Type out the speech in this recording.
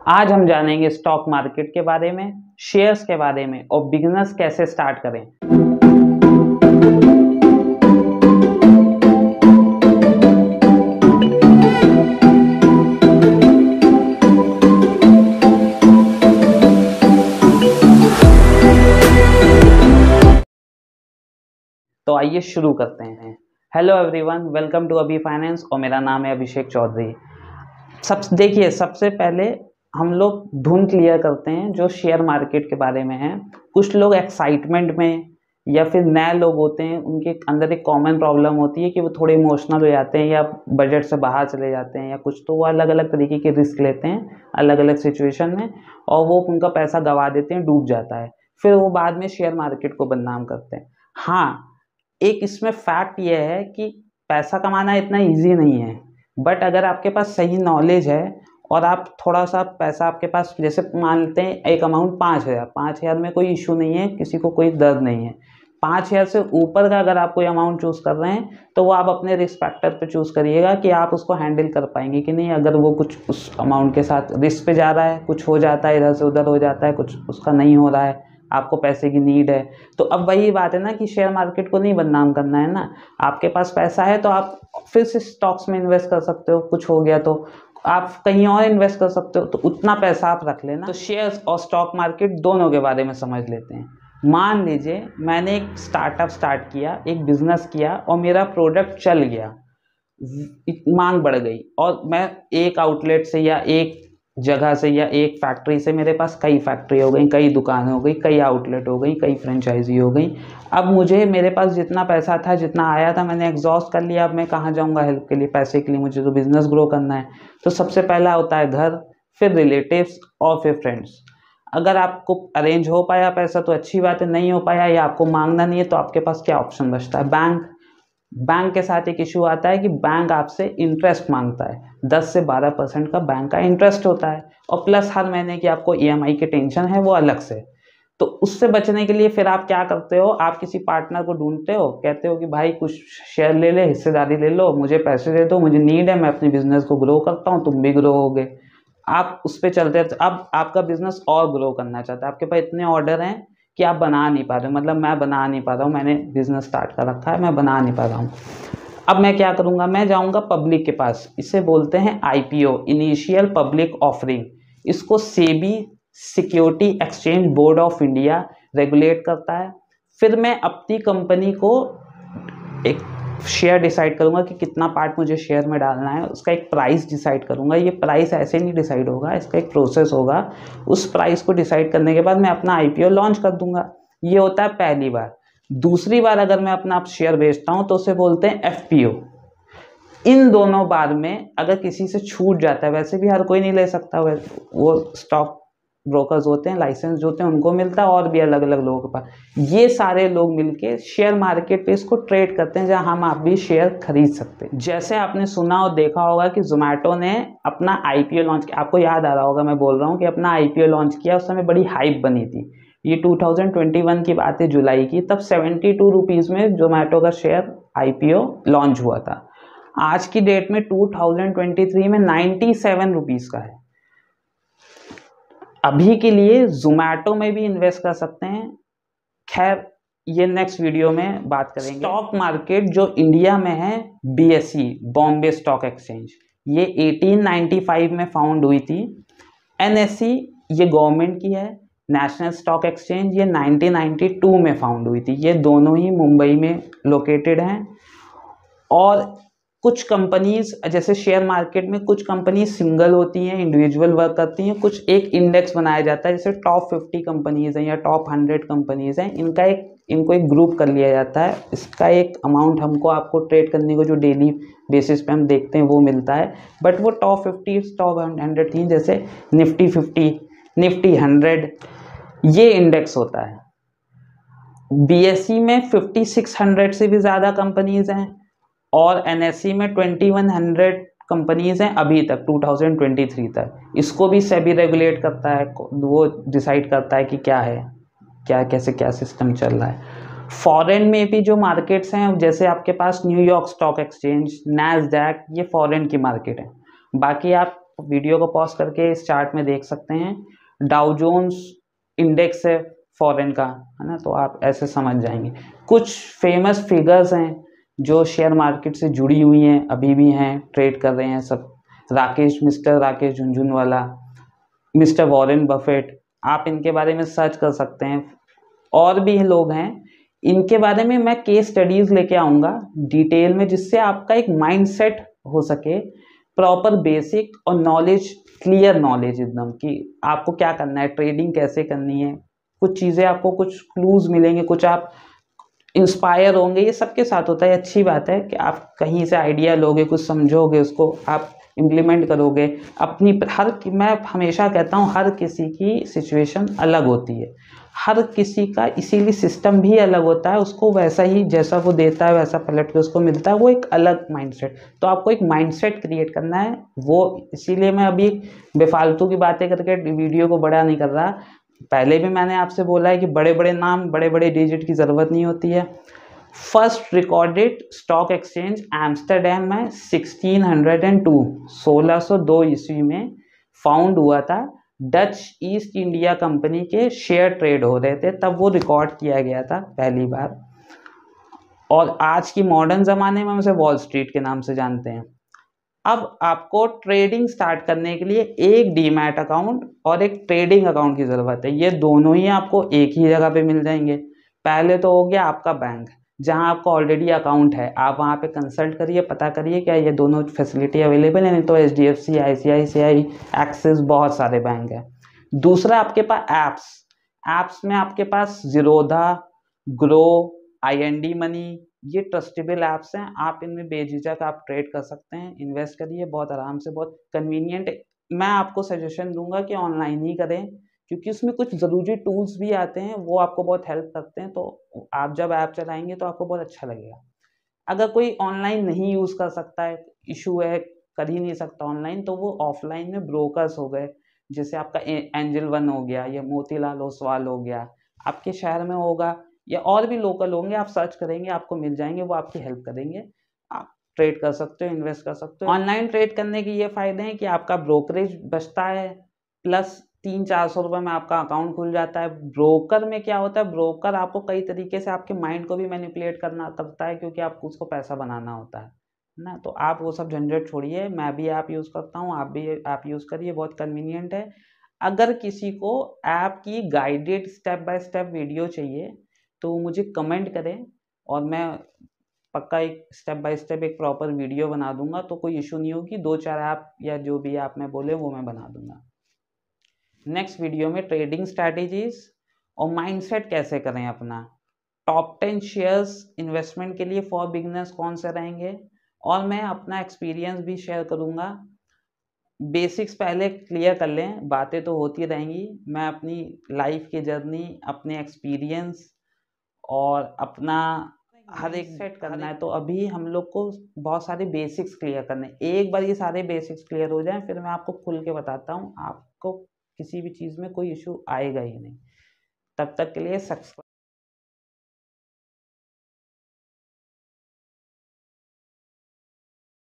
आज हम जानेंगे स्टॉक मार्केट के बारे में, शेयर्स के बारे में और बिजनेस कैसे स्टार्ट करें। तो आइए शुरू करते हैं। हेलो एवरीवन, वेलकम टू अभी फाइनेंस और मेरा नाम है अभिषेक चौधरी। देखिए, सबसे पहले हम लोग धुन क्लियर करते हैं जो शेयर मार्केट के बारे में है। कुछ लोग एक्साइटमेंट में या फिर नए लोग होते हैं, उनके अंदर एक कॉमन प्रॉब्लम होती है कि वो थोड़े इमोशनल हो जाते हैं या बजट से बाहर चले जाते हैं या कुछ, तो वो अलग अलग तरीके के रिस्क लेते हैं अलग अलग सिचुएशन में और वो उनका पैसा गंवा देते हैं, डूब जाता है। फिर वो बाद में शेयर मार्केट को बदनाम करते हैं। हाँ, एक इसमें फैक्ट ये है कि पैसा कमाना इतना इजी नहीं है, बट अगर आपके पास सही नॉलेज है और आप थोड़ा सा पैसा आपके पास, जैसे मान लेते हैं एक अमाउंट 5,000 में कोई इशू नहीं है, किसी को कोई दर्द नहीं है। 5,000 से ऊपर का अगर आप कोई अमाउंट चूज़ कर रहे हैं तो वो आप अपने रिस्क फैक्टर पे चूज़ करिएगा कि आप उसको हैंडल कर पाएंगे कि नहीं। अगर वो कुछ उस अमाउंट के साथ रिस्क पे जा रहा है, कुछ हो जाता है, इधर से उधर हो जाता है, कुछ उसका नहीं हो रहा है, आपको पैसे की नीड है, तो अब वही बात है ना कि शेयर मार्केट को नहीं बदनाम करना है ना। आपके पास पैसा है तो आप फिर से स्टॉक्स में इन्वेस्ट कर सकते हो, कुछ हो गया तो आप कहीं और इन्वेस्ट कर सकते हो, तो उतना पैसा आप रख लेना। तो शेयर्स और स्टॉक मार्केट दोनों के बारे में समझ लेते हैं। मान लीजिए मैंने एक स्टार्टअप स्टार्ट किया, एक बिजनेस किया और मेरा प्रोडक्ट चल गया, मांग बढ़ गई और मैं एक आउटलेट से या एक जगह से या एक फैक्ट्री से, मेरे पास कई फैक्ट्री हो गई, कई दुकानें हो गई, कई आउटलेट हो गई, कई फ्रेंचाइजी हो गई। अब मुझे, मेरे पास जितना पैसा था, जितना आया था, मैंने एग्जॉस्ट कर लिया। अब मैं कहाँ जाऊँगा हेल्प के लिए, पैसे के लिए? मुझे तो बिजनेस ग्रो करना है। तो सबसे पहला होता है घर, फिर रिलेटिव्स और फिर फ्रेंड्स। अगर आपको अरेंज हो पाया पैसा तो अच्छी बात है, नहीं हो पाया या आपको मांगना नहीं है तो आपके पास क्या ऑप्शन बचता है? बैंक। बैंक के साथ एक इशू आता है कि बैंक आपसे इंटरेस्ट मांगता है, 10 से 12% का बैंक का इंटरेस्ट होता है और प्लस हर महीने की आपको ईएमआई की टेंशन है वो अलग से। तो उससे बचने के लिए फिर आप क्या करते हो? आप किसी पार्टनर को ढूंढते हो, कहते हो कि भाई कुछ शेयर ले ले, हिस्सेदारी ले लो, मुझे पैसे दे दो, मुझे नीड है, मैं अपने बिजनेस को ग्रो करता हूँ, तुम भी ग्रो होगे। आप उस पर चलते रहते। अब आपका बिजनेस और ग्रो करना चाहता है, आपके पास इतने ऑर्डर हैं कि आप बना नहीं पा रहे हो, मतलब मैं बना नहीं पा रहा हूँ, मैंने बिजनेस स्टार्ट कर रखा है, मैं बना नहीं पा रहा हूँ। अब मैं क्या करूँगा? मैं जाऊँगा पब्लिक के पास। इसे बोलते हैं आईपीओ, इनिशियल पब्लिक ऑफरिंग। इसको SEBI, security exchange board of India regulate करता है। फिर मैं अपनी कंपनी को एक शेयर डिसाइड करूंगा कि कितना पार्ट मुझे शेयर में डालना है, उसका एक प्राइस डिसाइड करूंगा। ये प्राइस ऐसे नहीं डिसाइड होगा, इसका एक प्रोसेस होगा। उस प्राइस को डिसाइड करने के बाद मैं अपना आईपीओ लॉन्च कर दूंगा। ये होता है पहली बार। दूसरी बार अगर मैं अपना शेयर बेचता हूं तो उसे बोलते हैं एफपीओ। इन दोनों बार में अगर किसी से छूट जाता है, वैसे भी हर कोई नहीं ले सकता, वो स्टॉक ब्रोकर्स होते हैं, लाइसेंस जो होते हैं, उनको मिलता है और भी अलग अलग लोगों के पास। ये सारे लोग मिलके शेयर मार्केट पे इसको ट्रेड करते हैं, जहां हम आप भी शेयर खरीद सकते हैं। जैसे आपने सुना और देखा होगा कि जोमेटो ने अपना आईपीओ लॉन्च किया, आपको याद आ रहा होगा मैं बोल रहा हूँ कि अपना आईपीओ लॉन्च किया, उस समय बड़ी हाइप बनी थी। ये 2021 की बात है, जुलाई की। तब 72 रुपीज़ में जोमेटो का शेयर आईपीओ लॉन्च हुआ था। आज की डेट में 2023 में 97 रुपीज़ का है। अभी के लिए जोमेटो में भी इन्वेस्ट कर सकते हैं। खैर, ये नेक्स्ट वीडियो में बात करेंगे। स्टॉक मार्केट जो इंडिया में है, बीएसई, बॉम्बे स्टॉक एक्सचेंज, ये 1895 में फाउंड हुई थी। एनएसई ये गवर्नमेंट की है। नेशनल स्टॉक एक्सचेंज ये 1992 में फाउंड हुई थी। ये दोनों ही मुंबई में लोकेटेड हैं। और कुछ कंपनीज, जैसे शेयर मार्केट में कुछ कंपनी सिंगल होती हैं, इंडिविजुअल वर्क करती हैं, कुछ एक इंडेक्स बनाया जाता है, जैसे टॉप 50 कंपनीज हैं या टॉप 100 कंपनीज हैं, इनको एक ग्रुप कर लिया जाता है। इसका एक अमाउंट हमको, आपको ट्रेड करने को जो डेली बेसिस पे हम देखते हैं वो मिलता है। बट वो टॉप 50, टॉप 100 थी, जैसे निफ्टी 50, निफ्टी 100, ये इंडेक्स होता है। बीएसई में 5600 से भी ज़्यादा कंपनीज हैं और एनएसई में 2100 कंपनीज हैं अभी तक, 2023 तक। इसको भी सेबी रेगुलेट करता है, वो डिसाइड करता है कि क्या है, क्या कैसे क्या सिस्टम चल रहा है। फॉरेन में भी जो मार्केट्स हैं, जैसे आपके पास न्यूयॉर्क स्टॉक एक्सचेंज, नैस्डैक, ये फॉरेन की मार्केट है। बाकी आप वीडियो को पॉज करके इस चार्ट में देख सकते हैं। डाउ जोन्स इंडेक्स है फॉरेन का, है ना, तो आप ऐसे समझ जाएंगे। कुछ फेमस फिगर्स हैं जो शेयर मार्केट से जुड़ी हुई हैं, अभी भी हैं, ट्रेड कर रहे हैं सब। Mister Rakesh Jhunjhunwala, mister Warren Buffett, आप इनके बारे में सर्च कर सकते हैं। और भी लोग हैं, इनके बारे में मैं केस स्टडीज लेके आऊँगा डिटेल में, जिससे आपका एक माइंडसेट हो सके, प्रॉपर बेसिक और नॉलेज, क्लियर नॉलेज एकदम, कि आपको क्या करना है, ट्रेडिंग कैसे करनी है। कुछ चीज़ें आपको, कुछ क्लूज मिलेंगे, कुछ आप इंस्पायर होंगे। ये सबके साथ होता है, अच्छी बात है कि आप कहीं से आइडिया लोगे, कुछ समझोगे, उसको आप इम्प्लीमेंट करोगे अपनी। मैं हमेशा कहता हूँ हर किसी की सिचुएशन अलग होती है, हर किसी का इसीलिए सिस्टम भी अलग होता है। उसको वैसा ही, जैसा वो देता है वैसा पलट के उसको मिलता है, वो एक अलग माइंडसेट। तो आपको एक माइंडसेट क्रिएट करना है, वो इसीलिए मैं अभी बेफालतू की बातें करके वीडियो को बड़ा नहीं कर रहा। पहले भी मैंने आपसे बोला है कि बड़े बड़े नाम, बड़े बड़े डिजिट की ज़रूरत नहीं होती है। First recorded stock exchange Amsterdam में 1602 ईस्वी में फाउंड हुआ था। डच ईस्ट इंडिया कंपनी के शेयर ट्रेड हो रहे थे, तब वो रिकॉर्ड किया गया था पहली बार। और आज की मॉडर्न ज़माने में हम उसे वॉल स्ट्रीट के नाम से जानते हैं। अब आपको ट्रेडिंग स्टार्ट करने के लिए एक डीमैट अकाउंट और एक ट्रेडिंग अकाउंट की ज़रूरत है। ये दोनों ही आपको एक ही जगह पे मिल जाएंगे। पहले तो हो गया आपका बैंक, जहां आपका ऑलरेडी अकाउंट है, आप वहां पे कंसल्ट करिए, पता करिए क्या ये दोनों फैसिलिटी अवेलेबल है। नहीं तो HDFC, ICICI, एक्सिस, बहुत सारे बैंक हैं। दूसरा आपके पास ऐप्स में आपके पास ज़ीरोधा, ग्रो, IND मनी, ये ट्रस्टेबल ऐप्स हैं। आप इनमें बेझिझक आप ट्रेड कर सकते हैं, इन्वेस्ट करिए बहुत आराम से, बहुत कन्वीनियंट। मैं आपको सजेशन दूंगा कि ऑनलाइन ही करें, क्योंकि उसमें कुछ ज़रूरी टूल्स भी आते हैं, वो आपको बहुत हेल्प करते हैं। तो आप जब ऐप चलाएंगे तो आपको बहुत अच्छा लगेगा। अगर कोई ऑनलाइन नहीं यूज़ कर सकता है, इशू है, कर ही नहीं सकता ऑनलाइन, तो वो ऑफलाइन में ब्रोकर्स हो गए, जैसे आपका एंजल वन हो गया, या मोतीलाल ओसवाल हो गया, आपके शहर में होगा, या और भी लोकल होंगे, आप सर्च करेंगे आपको मिल जाएंगे, वो आपकी हेल्प करेंगे। आप ट्रेड कर सकते हो, इन्वेस्ट कर सकते हो। ऑनलाइन ट्रेड करने के ये फ़ायदे हैं कि आपका ब्रोकरेज बचता है, प्लस 300-400 रुपये में आपका अकाउंट खुल जाता है। ब्रोकर में क्या होता है, ब्रोकर आपको कई तरीके से आपके माइंड को भी मैनिपुलेट करता है, क्योंकि आपको उसको पैसा बनाना होता है ना। तो आप वो सब झंझट छोड़िए, मैं भी ऐप यूज़ करता हूँ, आप भी ऐप यूज़ करिए, बहुत कन्वीनियंट है। अगर किसी को ऐप की guided step by step video चाहिए तो मुझे कमेंट करें, और मैं पक्का एक स्टेप बाय स्टेप एक प्रॉपर वीडियो बना दूंगा। तो कोई इशू नहीं होगी, 2-4 ऐप या जो भी ऐप मैं बोले वो मैं बना दूंगा। नेक्स्ट वीडियो में ट्रेडिंग स्ट्रैटेजीज और माइंडसेट कैसे करें अपना, टॉप 10 शेयर्स इन्वेस्टमेंट के लिए फॉर बिगिनर्स कौन से रहेंगे, और मैं अपना एक्सपीरियंस भी शेयर करूंगा। बेसिक्स पहले क्लियर कर लें, बातें तो होती रहेंगी। मैं अपनी लाइफ की जर्नी, अपने एक्सपीरियंस और अपना हर एक सेट करना है। तो अभी हम लोग को बहुत सारे बेसिक्स क्लियर करने हैं। एक बार ये सारे बेसिक्स क्लियर हो जाएं, फिर मैं आपको खुल के बताता हूँ, आपको किसी भी चीज़ में कोई इशू आएगा ही नहीं। तब तक के लिए सब्सक्राइब